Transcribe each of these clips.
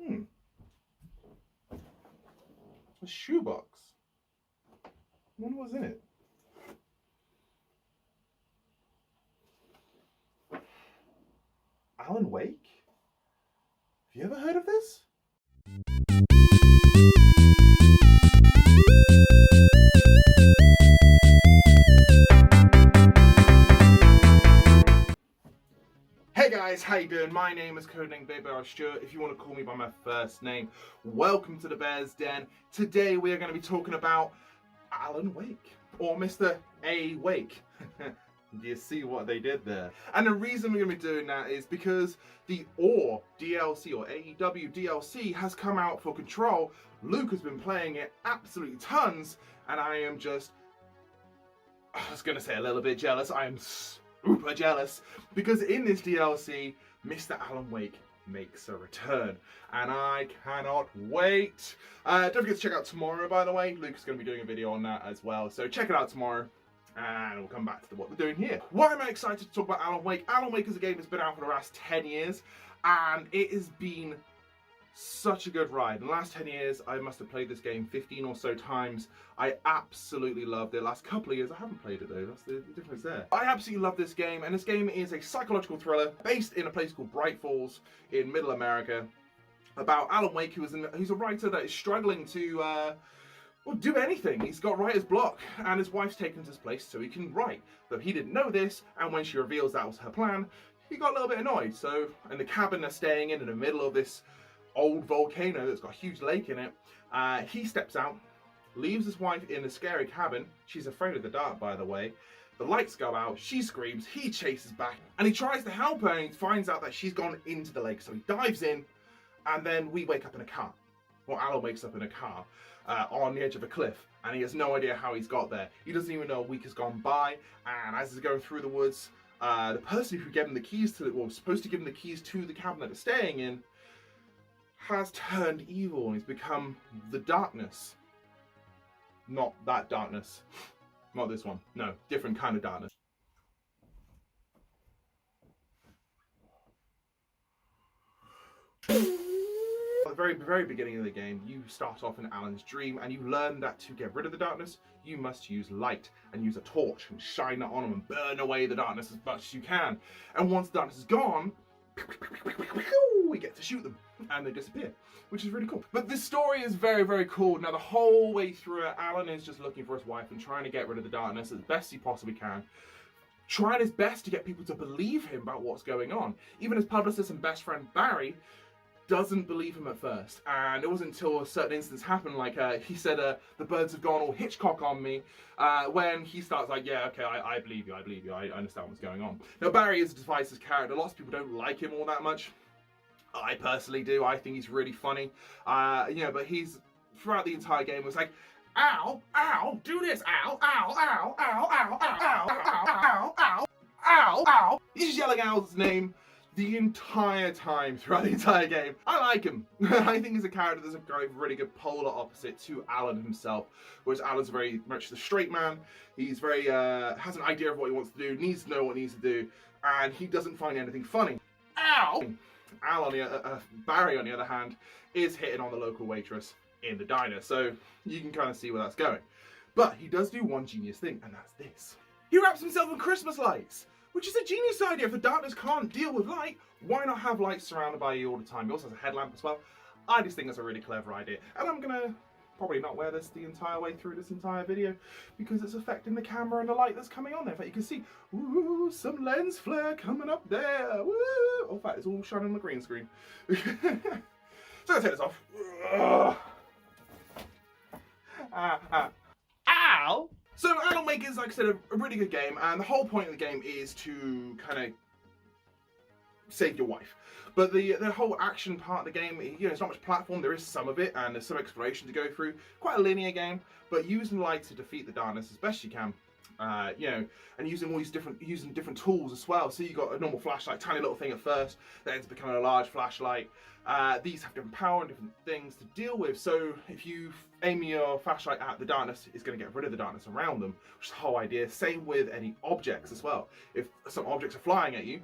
A shoebox. I wonder what's in it. Alan Wake? Have you ever heard of this? Hey guys, how you doing? My name is CODENAMEBIGBEAR Stuart, if you want to call me by my first name. Welcome to the Bear's Den. Today we are going to be talking about Alan Wake, or Mr. A. Wake. Do you see what they did there? And the reason we're going to be doing that is because the OR DLC, or AEW DLC, has come out for Control. Luke has been playing it absolutely tons, and I am just, I was going to say a little bit jealous. I am super jealous, because in this DLC, Mr. Alan Wake makes a return, and I cannot wait. Don't forget to check out tomorrow, by the way. Luke's going to be doing a video on that as well, so check it out tomorrow. And we'll come back to what we're doing here. Why am I excited to talk about Alan Wake? Alan Wake is a game that's been out for the last 10 years, and it has been such a good ride. In the last 10 years, I must have played this game 15 or so times. I absolutely loved it. The last couple of years, I haven't played it though. That's the difference there. I absolutely love this game, and this game is a psychological thriller based in a place called Bright Falls in Middle America, about Alan Wake, who's a writer that is struggling to well, do anything. He's got writer's block, and his wife's taken to his place so he can write. But he didn't know this, and when she reveals that was her plan, he got a little bit annoyed. So, in the cabin they're staying in the middle of this old volcano that's got a huge lake in it, he steps out, leaves his wife in a scary cabin. She's afraid of the dark, by the way. The lights go out, she screams, he chases back, and he tries to help her, and he finds out that she's gone into the lake. So he dives in, and then we wake up in a car. Well, Alan wakes up in a car on the edge of a cliff, and he has no idea how he's got there. He doesn't even know a week has gone by, and as he's going through the woods, the person who gave him the keys to it, well, was supposed to give him the keys to the cabin that they're staying in, has turned evil and he's become the darkness. Not that darkness. Not this one. No, different kind of darkness. At the very beginning of the game, you start off in Alan's dream, and you learn that to get rid of the darkness, you must use light and use a torch and shine that on them and burn away the darkness as much as you can. And once the darkness is gone, we get to shoot them and they disappear, which is really cool. But this story is very cool. Now the whole way through it, Alan is just looking for his wife and trying to get rid of the darkness as best he possibly can, trying his best to get people to believe him about what's going on. Even his publicist and best friend Barry doesn't believe him at first, and it wasn't until a certain instance happened, like he said, the birds have gone all Hitchcock on me, when he starts like, yeah, okay, I believe you, I understand what's going on. Now Barry is a divisive character. Lots of people don't like him all that much. I personally do. I think he's really funny, you know, but he's, throughout the entire game, was like, ow, ow, do this, ow, ow, ow, ow, ow, ow, ow, ow, ow, ow, ow. He's just yelling out his name the entire time throughout the entire game. I like him. I think he's a character that's a really good polar opposite to Alan himself, whereas Alan's very much the straight man. He's very, has an idea of what he wants to do, needs to know what he needs to do, and he doesn't find anything funny. Ow! Barry, on the other hand, is hitting on the local waitress in the diner, so you can kind of see where that's going. But he does do one genius thing, and that's this. He wraps himself in Christmas lights, which is a genius idea. If the darkness can't deal with light, why not have lights surrounded by you all the time? He also has a headlamp as well. I just think that's a really clever idea. And I'm gonna probably not wear this the entire way through this entire video, because it's affecting the camera and the light that's coming on there. In fact, you can see, ooh, some lens flare coming up there. Woo! Oh, in fact, it's all shining on the green screen. So I'm gonna take this off. Ow! So Alan Wake is, like I said, a really good game, and the whole point of the game is to kind of save your wife. But the whole action part of the game, you know, it's not much platform. There is some of it, and there's some exploration to go through. Quite a linear game, but using light to defeat the darkness as best you can. You know, and using all these different tools as well. So you got a normal flashlight, tiny little thing at first, then it's becoming a large flashlight. These have different power and different things to deal with. So if you aim your flashlight at the darkness, it's going to get rid of the darkness around them, which is the whole idea. Same with any objects as well. If some objects are flying at you,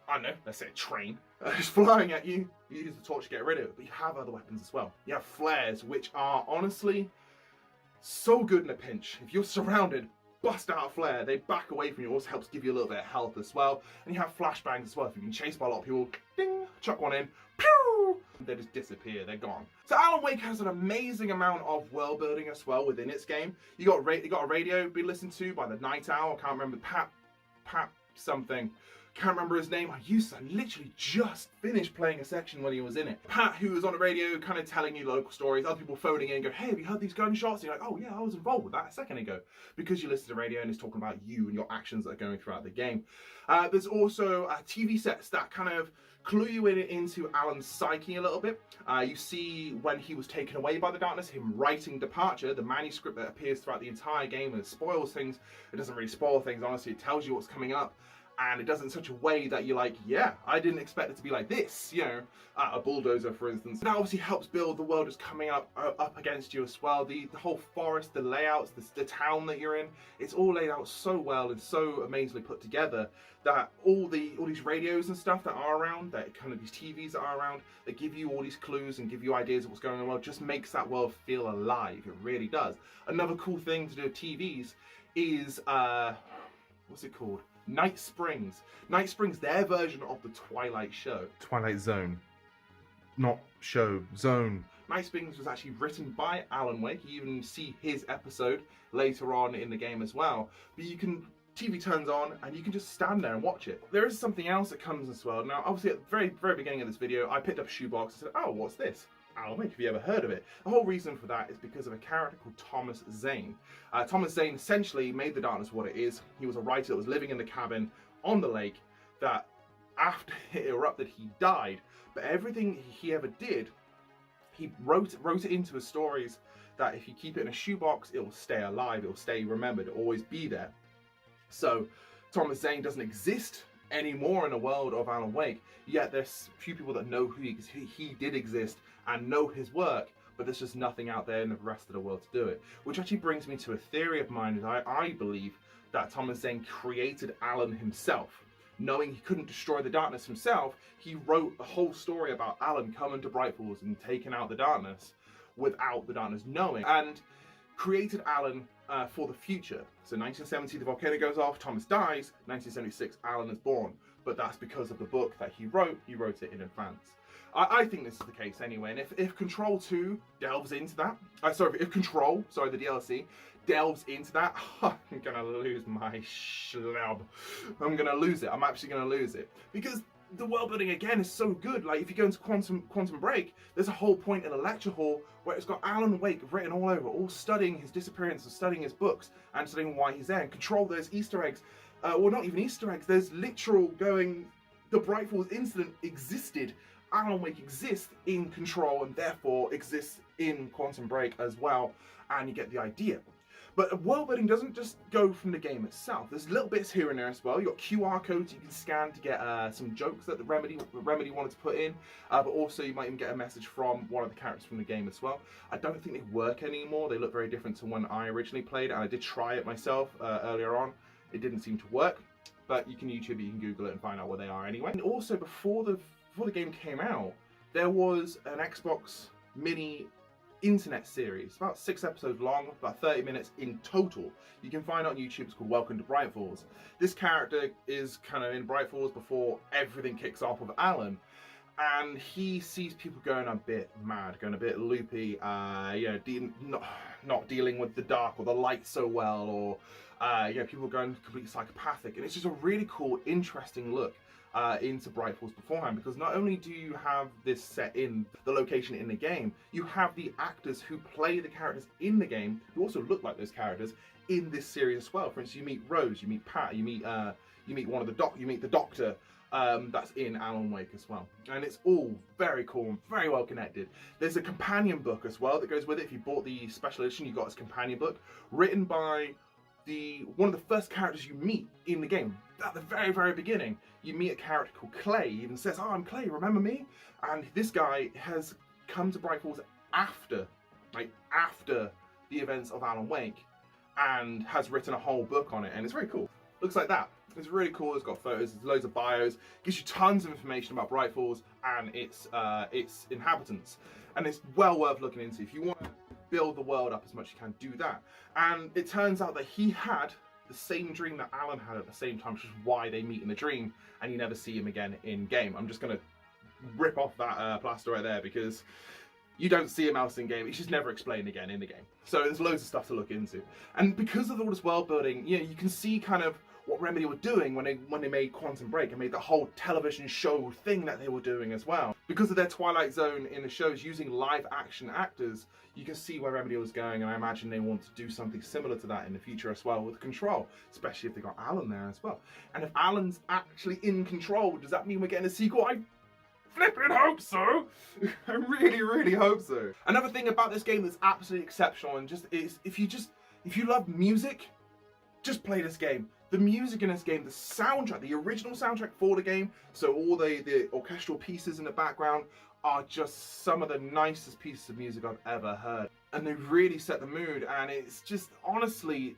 I don't know, let's say a train, is flying at you, you use the torch to get rid of it, but you have other weapons as well. You have flares, which are honestly so good in a pinch. If you're surrounded, bust out a flare, they back away from you. It also helps give you a little bit of health as well. And you have flashbangs as well. If you've been chased by a lot of people, ding, chuck one in, pew, they just disappear, they're gone. So Alan Wake has an amazing amount of world building as well within its game. You got a radio being listened to by the Night Owl, I can't remember, Pat something. Can't remember his name. I literally just finished playing a section when he was in it. Pat, who was on the radio, kind of telling you local stories. Other people phoning in and go, hey, have you heard these gunshots? And you're like, oh yeah, I was involved with that a second ago. Because you listen to the radio and it's talking about you and your actions that are going throughout the game. There's also TV sets that kind of clue you into Alan's psyche a little bit. You see when he was taken away by the darkness, him writing Departure, the manuscript that appears throughout the entire game, and it spoils things. It doesn't really spoil things, honestly. It tells you what's coming up. And it does it in such a way that you're like, yeah, I didn't expect it to be like this, you know, a bulldozer, for instance. That obviously helps build the world that's coming up against you as well. The whole forest, the layouts, the town that you're in, it's all laid out so well and so amazingly put together that all these radios and stuff that are around, that kind of these TVs that are around, that give you all these clues and give you ideas of what's going on in the world, just makes that world feel alive. It really does. Another cool thing to do with TVs is, what's it called? Night Springs. Night Springs, their version of the Twilight show. Twilight Zone. Not show, zone. Night Springs was actually written by Alan Wake. You even see his episode later on in the game as well. But you can, TV turns on and you can just stand there and watch it. There is something else that comes as well. Now, obviously at the very beginning of this video, I picked up a shoebox and said, oh, what's this? Alan Wake, have you ever heard of it? The whole reason for that is because of a character called Thomas Zane. Thomas Zane essentially made the darkness what it is. He was a writer that was living in the cabin on the lake that after it erupted, he died. But everything he ever did, he wrote it into his stories that if you keep it in a shoebox, it will stay alive, it will stay remembered, it will always be there. So Thomas Zane doesn't exist anymore in the world of Alan Wake, yet there's few people that know who he did exist and know his work, but there's just nothing out there in the rest of the world to do it. Which actually brings me to a theory of mine that I believe that Thomas Zane created Alan himself. Knowing he couldn't destroy the darkness himself, he wrote a whole story about Alan coming to Bright Falls and taking out the darkness without the darkness knowing, and created Alan for the future. So 1970, the volcano goes off, Thomas dies, 1976, Alan is born. But that's because of the book that he wrote it in advance. I think this is the case anyway, and if Control 2 delves into that, if Control, the DLC, delves into that, I'm gonna lose my schlub. I'm gonna lose it, I'm actually gonna lose it. Because the world building again is so good. Like if you go into Quantum Break, there's a whole point in a lecture hall where it's got Alan Wake written all over, all studying his disappearance and studying his books and studying why he's there. And Control, there's Easter eggs, well not even Easter eggs, there's literal going, the Bright Falls incident existed. Alan Wake exists in Control and therefore exists in Quantum Break as well, and you get the idea. But world building doesn't just go from the game itself. There's little bits here and there as well. You've got QR codes you can scan to get some jokes that the Remedy wanted to put in, but also you might even get a message from one of the characters from the game as well. I don't think they work anymore. They look very different to when I originally played, and I did try it myself earlier on. It didn't seem to work, but you can YouTube it, you can Google it and find out where they are anyway. And also before the game came out, there was an Xbox Mini internet series, about 6 episodes long, about 30 minutes in total. You can find it on YouTube. It's called Welcome to Bright Falls. This character is kind of in Bright Falls before everything kicks off with Alan, and he sees people going a bit mad, going a bit loopy, you know, not dealing with the dark or the light so well, or you know, people going completely psychopathic. And it's just a really cool, interesting look into Bright Falls beforehand, because not only do you have this set in the location in the game, you have the actors who play the characters in the game who also look like those characters in this series as well. For instance, you meet Rose, you meet Pat, you meet one of the you meet the Doctor that's in Alan Wake as well, and it's all very cool and very well connected. There's a companion book as well that goes with it. If you bought the special edition, you got this companion book written by one of the first characters you meet in the game. At the very beginning, you meet a character called Clay. He even says, "Oh, I'm Clay, remember me?" And this guy has come to Bright Falls after the events of Alan Wake, and has written a whole book on it, and it's very cool. looks like that. It's really cool. It's got photos, there's loads of bios, gives you tons of information about Bright Falls and its inhabitants, and it's well worth looking into. If you want to build the world up as much as you can, do that. And it turns out that he had the same dream that Alan had at the same time, which is why they meet in the dream, and you never see him again in game. I'm just gonna rip off that plaster right there because you don't see him else in game. It's just never explained again in the game. So there's loads of stuff to look into. And because of all this world building, you know, you can see kind of what Remedy were doing when they made Quantum Break and made the whole television show thing that they were doing as well. Because of their Twilight Zone in the shows using live action actors, you can see where Remedy was going, and I imagine they want to do something similar to that in the future as well with Control, especially if they got Alan there as well. And if Alan's actually in Control, does that mean we're getting a sequel? I flippin' hope so. I really, really hope so. Another thing about this game that's absolutely exceptional and just is if you love music, just play this game. The music in this game, the soundtrack, the original soundtrack for the game, so all the orchestral pieces in the background are just some of the nicest pieces of music I've ever heard. And they really set the mood, and it's just, honestly,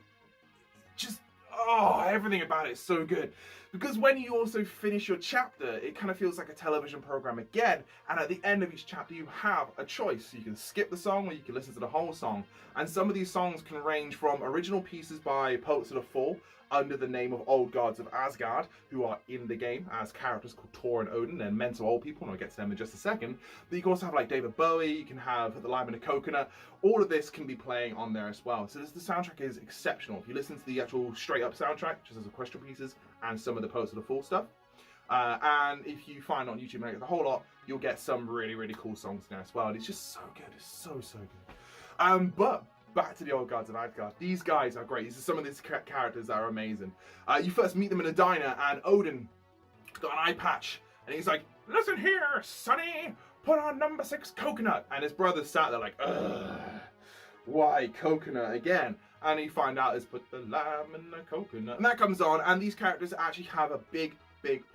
just, oh, everything about it is so good. Because when you also finish your chapter, it kind of feels like a television program again, and at the end of each chapter you have a choice. You can skip the song or you can listen to the whole song. And some of these songs can range from original pieces by Poets of the Fall, under the name of Old Gods of Asgard, who are in the game as characters called Thor and Odin. They're mental old people, and I'll get to them in just a second. But you can also have like David Bowie, you can have The Lime and the Coconut. All of this can be playing on there as well. So the soundtrack is exceptional. If you listen to the actual straight up soundtrack, just as orchestral pieces, and some of the Poets of the Fall stuff. And if you find on YouTube and the whole lot, you'll get some really, really cool songs in there as well. And it's just so good. It's so, so good. But back to the Old Gods of Asgard. These guys are great. These are some of these characters that are amazing. You first meet them in a diner, and Odin got an eye patch, and he's like, "Listen here, Sonny, put on number 6 coconut." And his brother sat there like, "Ugh, why coconut again?" And you find out it's put the lime in the coconut. And that comes on, and these characters actually have a big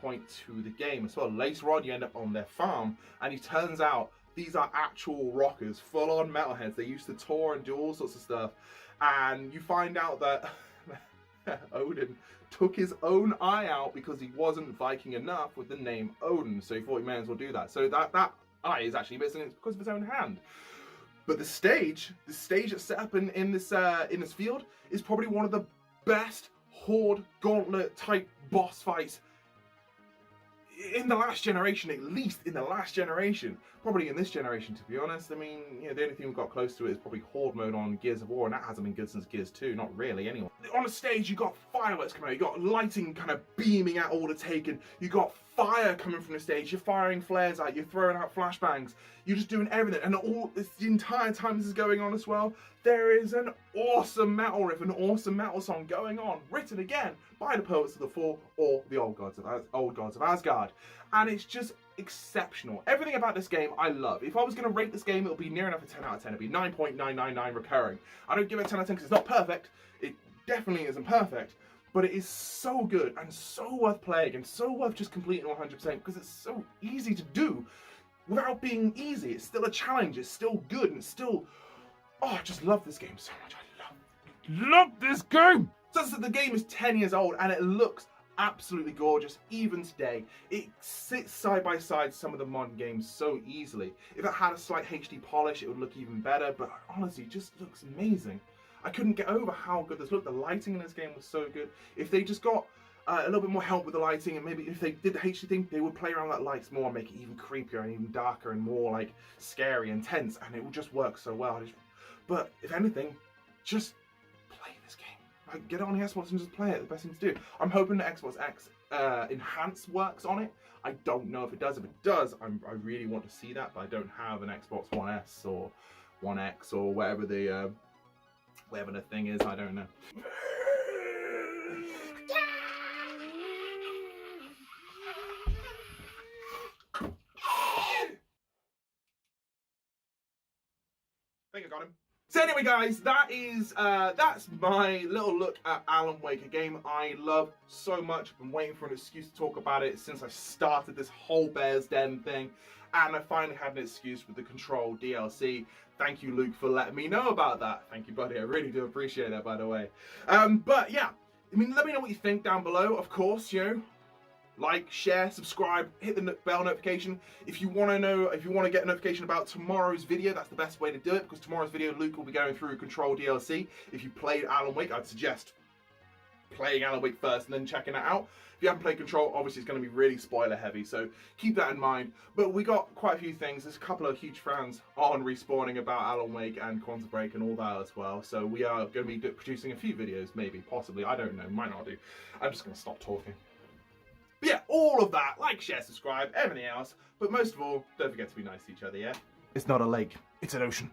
point to the game as well. Later on, you end up on their farm, and it turns out these are actual rockers, full-on metalheads. They used to tour and do all sorts of stuff. And you find out that Odin took his own eye out because he wasn't Viking enough with the name Odin. So he thought he may as well do that. So that eye is actually missing. It's because of his own hand. But the stage that's set up in this field is probably one of the best Horde Gauntlet type boss fights in the last generation, at least in the last generation. Probably in this generation, to be honest. I mean, you know, the only thing we've got close to it is probably Horde mode on Gears of War, and that hasn't been good since Gears 2, not really anyway. On the stage, you got fireworks coming out, you got lighting kind of beaming out all the Taken, you got fire coming from the stage, you're firing flares out, you're throwing out flashbangs, you're just doing everything, and all this, the entire time this is going on as well, there is an awesome metal riff, an awesome metal song going on, written again by the Poets of the Fall or the Old Gods of Asgard, and it's just exceptional. Everything about this game I love. If I was going to rate this game, it would be near enough a 10 out of 10. It'd be 9.999 recurring. I don't give it a 10 out of 10 because it's not perfect. It definitely isn't perfect, but it is so good and so worth playing and so worth just completing 100% because it's so easy to do without being easy. It's still a challenge. It's still good and it's still... Oh, I just love this game so much. I love this game! So the game is 10 years old and it looks absolutely gorgeous even today. It sits side by side some of the modern games so easily. If it had a slight HD polish, it would look even better, but honestly, it just looks amazing. I couldn't get over how good this looked. The lighting in this game was so good. If they just got a little bit more help with the lighting, and maybe if they did the HD thing, they would play around with that lights more and make it even creepier and even darker and more like scary and tense, and it would just work so well. But if anything, just play this game. Like, get it on the Xbox and just play it. The best thing to do. I'm hoping the Xbox X Enhance works on it. I don't know if it does. If it does, I really want to see that, but I don't have an Xbox One S or One X or whatever the thing is. I don't know. I think I got him. So anyway, guys, that's my little look at Alan Wake, a game I love so much. I've been waiting for an excuse to talk about it since I started this whole Bear's Den thing, and I finally had an excuse with the Control DLC. Thank you, Luke, for letting me know about that. Thank you, buddy. I really do appreciate that, by the way. But yeah, I mean, let me know what you think down below, of course, you know. Like, share, subscribe, hit the bell notification. If you want to get a notification about tomorrow's video, that's the best way to do it, because tomorrow's video, Luke will be going through Control DLC. If you played Alan Wake, I'd suggest playing Alan Wake first and then checking it out. If you haven't played Control, obviously it's going to be really spoiler heavy, so keep that in mind. But we got quite a few things. There's a couple of huge fans on respawning about Alan Wake and Quantum Break and all that as well. So we are going to be producing a few videos, maybe, possibly. I don't know, might not do. I'm just going to stop talking. But yeah, all of that, like, share, subscribe, everything else. But most of all, don't forget to be nice to each other, yeah? It's not a lake, it's an ocean.